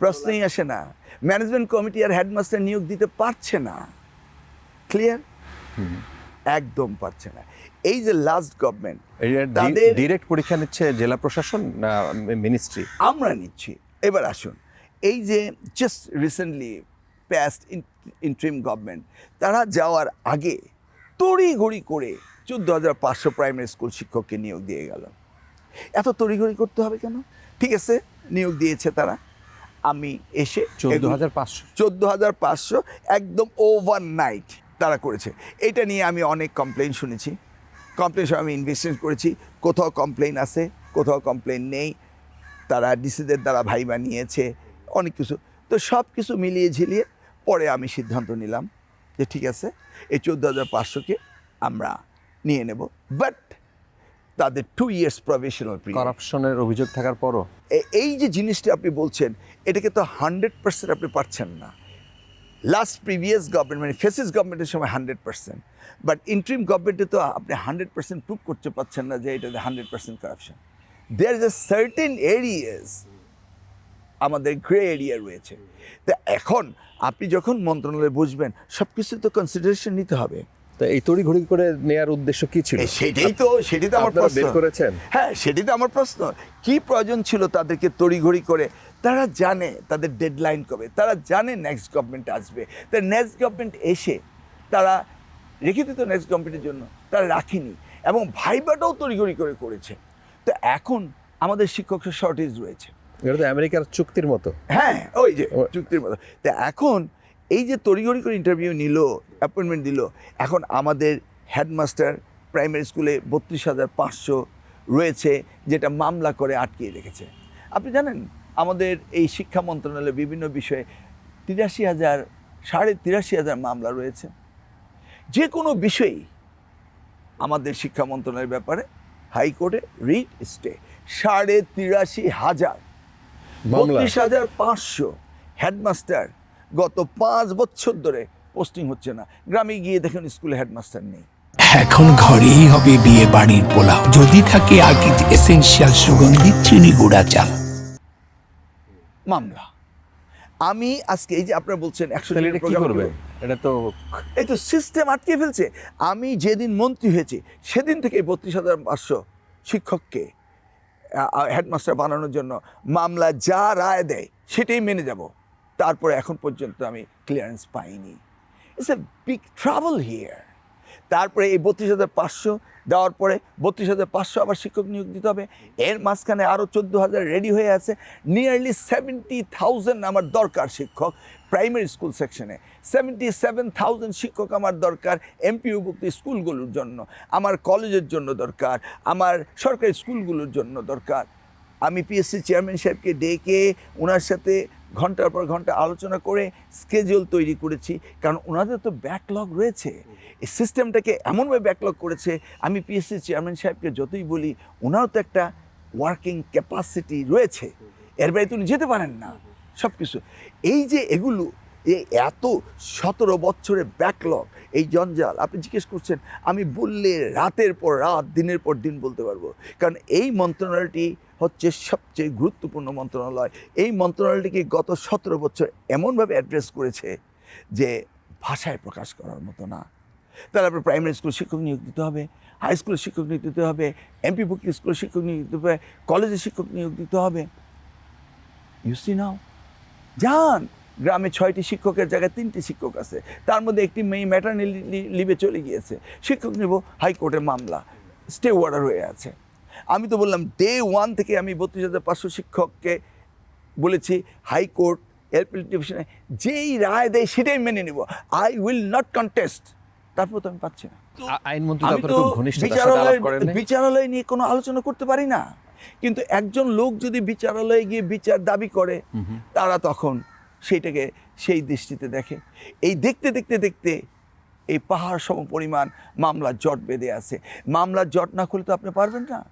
প্রশ্নই আসে না। ম্যানেজমেন্ট কমিটি আর হেডমাস্টার নিয়োগ দিতে পারছে না। ক্লিয়ার? একদম পারছে না। এই যে লাস্ট গভর্নমেন্ট তাদের ডিরেক্ট পরীক্ষা নিচ্ছে জেলা প্রশাসন না মিনিস্ট্রি? আমরা নিচ্ছি। এবার আসুন, এই যে just recently past interim government, তারা যাওয়ার আগে তড়িঘড়ি করে 14,500 প্রাইমারি স্কুল শিক্ষককে নিয়োগ দিয়ে গেল। এত তড়িঘড়ি করতে হবে কেন? ঠিক আছে, নিয়োগ দিয়েছে তারা। আমি এসে 14,500 একদম ওভারনাইট তারা করেছে। এটা নিয়ে আমি অনেক কমপ্লেন শুনেছি। কমপ্লেন আমি ইনভেস্টিগেট করেছি, কোথাও কমপ্লেন আছে, কোথাও কমপ্লেন নেই। তারা ডিসিদের দ্বারা ভাইবা নিয়েছে, অনেক কিছু। তো সব কিছু মিলিয়ে ঝিলিয়ে পরে আমি সিদ্ধান্ত নিলাম যে ঠিক আছে, এই 14,500কে আমরা নিয়ে নেব। বাট তাদের 2 years প্রভিশনাল পিরিয়ড। করাপশনের অভিযোগ থাকার পরও এই যে জিনিসটা আপনি বলছেন, এটাকে তো 100% আপনি পারছেন না। লাস্ট প্রিভিয়াস গভর্নমেন্ট মানে ফেসিস গভর্নমেন্টের সময় 100%, বাট ইন্টারিম গভর্নমেন্টে তো আপনি 100% প্রুভ করতে পারছেন না যে এটাতে 100% corruption. There is a certain areas, আমাদের গ্রে এরিয়া রয়েছে। তো এখন আপনি যখন মন্ত্রণালয়ে বুঝবেন, সব কিছু তো কনসিডারেশন নিতে হবে। তো এই তড়িঘড়ি করে নেয়ার উদ্দেশ্য কি ছিল? সেটাই তো আমার আপনারা প্রশ্ন বের করেছেন? হ্যাঁ, সেটাই তো আমার প্রশ্ন। কি প্রয়োজন ছিল তাদেরকে তড়িঘড়ি করে? তারা জানে তাদের ডেডলাইন কবে, তারা জানে নেক্সট গভর্নমেন্ট আসবে। তা নেক্সট গভর্নমেন্ট এসে তারা রেখে দিত নেক্সট গভর্নমেন্টের জন্য, তারা রাখেনি এবং ভাইবাটাও তড়িঘড়ি করে করেছে। তো এখন আমাদের শিক্ষকের শর্টেজ রয়েছে। এটা তো আমেরিকার চুক্তির মতো। হ্যাঁ, ওই যে চুক্তির মতো। তো এখন এই যে তড়িঘড়ি করে ইন্টারভিউ নিল, অ্যাপয়েন্টমেন্ট দিল, এখন আমাদের হেডমাস্টার প্রাইমারি স্কুলে 32,500 রয়েছে, যেটা মামলা করে আটকিয়ে রেখেছে। আপনি জানেন আমাদের এই শিক্ষা মন্ত্রণালয়ে বিভিন্ন বিষয়ে 83,000 মামলা রয়েছে। যে কোনো বিষয়েই আমাদের শিক্ষা মন্ত্রণালয়ের ব্যাপারে হাইকোর্টে রিট স্টে। 83,000 32,500 হেডমাস্টার গত 5 বছর ধরে পোস্টিং হচ্ছে না। গ্রামে গিয়ে দেখুন স্কুলে হেডমাস্টার নেই। এখন ঘরেই হবে বিয়ে বাড়ির পোলাও, যদি থাকে আকিজ এসেনশিয়াল সুগন্ধি চিনি গুঁড়া চাল। মামলা আমি আজকে এই যে আপনারা বলছেন 100 তাহলে দিনের এটা কি প্রোগ্রাম করবে? এটা তো এই তো সিস্টেম আটকে ফেলছে। আমি যেদিন মন্ত্রী হয়েছি সেদিন থেকে 32,500 শিক্ষককে হেডমাস্টার বানানোর জন্য মামলা যা রায় দেয় সেটাই মেনে যাব। তারপরে এখন পর্যন্ত আমি ক্লিয়ারেন্স পাইনি। It's a big travel here. তারপরে এই 32,500 দেওয়ার পরে 32,500 আবার শিক্ষক নিয়োগ দিতে হবে। এর মাঝখানে আরও 14,000 রেডি হয়ে আছে। নিয়ারলি 70,000 আমার দরকার শিক্ষক প্রাইমারি স্কুল সেকশনে। 77,000 শিক্ষক আমার দরকার এমপিওভুক্ত স্কুলগুলোর জন্য, আমার কলেজের জন্য দরকার, আমার সরকারি স্কুলগুলোর জন্য দরকার। আমি পিএসসি চেয়ারম্যান সাহেবকে ডেকে ওনার সাথে ঘন্টার পর ঘন্টা আলোচনা করে স্কেডিউল তৈরি করেছি, কারণ ওনাদের তো ব্যাকলগ রয়েছে। এই সিস্টেমটাকে এমনভাবে ব্যাকলগ করেছে, আমি পিএসসি চেয়ারম্যান সাহেবকে যতই বলি ওনারও তো একটা ওয়ার্কিং ক্যাপাসিটি রয়েছে, এর বাইরে তো যেতে পারেন না সব কিছু। এই যে এগুলো এই এত 17 বছরের ব্যাকলগ, এই জঞ্জাল আপনি জিজ্ঞেস করছেন, আমি বললে রাতের পর রাত দিনের পর দিন বলতে পারবো। কারণ এই মন্ত্রণালয়টি হচ্ছে সবচেয়ে গুরুত্বপূর্ণ মন্ত্রণালয়। এই মন্ত্রণালয়টিকে গত 17 বছর এমনভাবে অ্যাড্রেস করেছে যে ভাষায় প্রকাশ করার মতো না। তারপরে প্রাইমারি স্কুল শিক্ষক নিয়োগ দিতে হবে, হাই স্কুলের শিক্ষক নিয়োগ দিতে হবে, এমপিভুক্ত স্কুলের শিক্ষক নিয়োগ দিতে হবে, কলেজের শিক্ষক নিয়োগ দিতে হবে। ইউ সি নাও, যান গ্রামে 6টি শিক্ষকের জায়গায় 3টি শিক্ষক আছে, তার মধ্যে একটি মেয়ে ম্যাটারনিটি লিভে চলে গিয়েছে। শিক্ষক নেব, হাইকোর্টে মামলা স্টে অর্ডার হয়ে আছে। আমি তো বললাম ডে 1 থেকে আমি 32,500 শিক্ষককে বলেছি হাইকোর্ট এলপি ডিভিশনে যেই রায় দেয় সেটাই মেনে নেব, আই উইল নট কন্টেস্ট। তারপর তো আমি পাচ্ছি না। আইনমন্ত্রী আমি তো বিচারালয় নিয়ে কোনো আলোচনা করতে পারি না। কিন্তু একজন লোক যদি বিচারালয়ে গিয়ে বিচার দাবি করে, তারা তখন সেইটাকে সেই দৃষ্টিতে দেখে। এই দেখতে দেখতে দেখতে এই পাহাড় সম পরিমাণ মামলার জট বেঁধে আছে। মামলার জট না খুলে তো আপনি পারবেন না।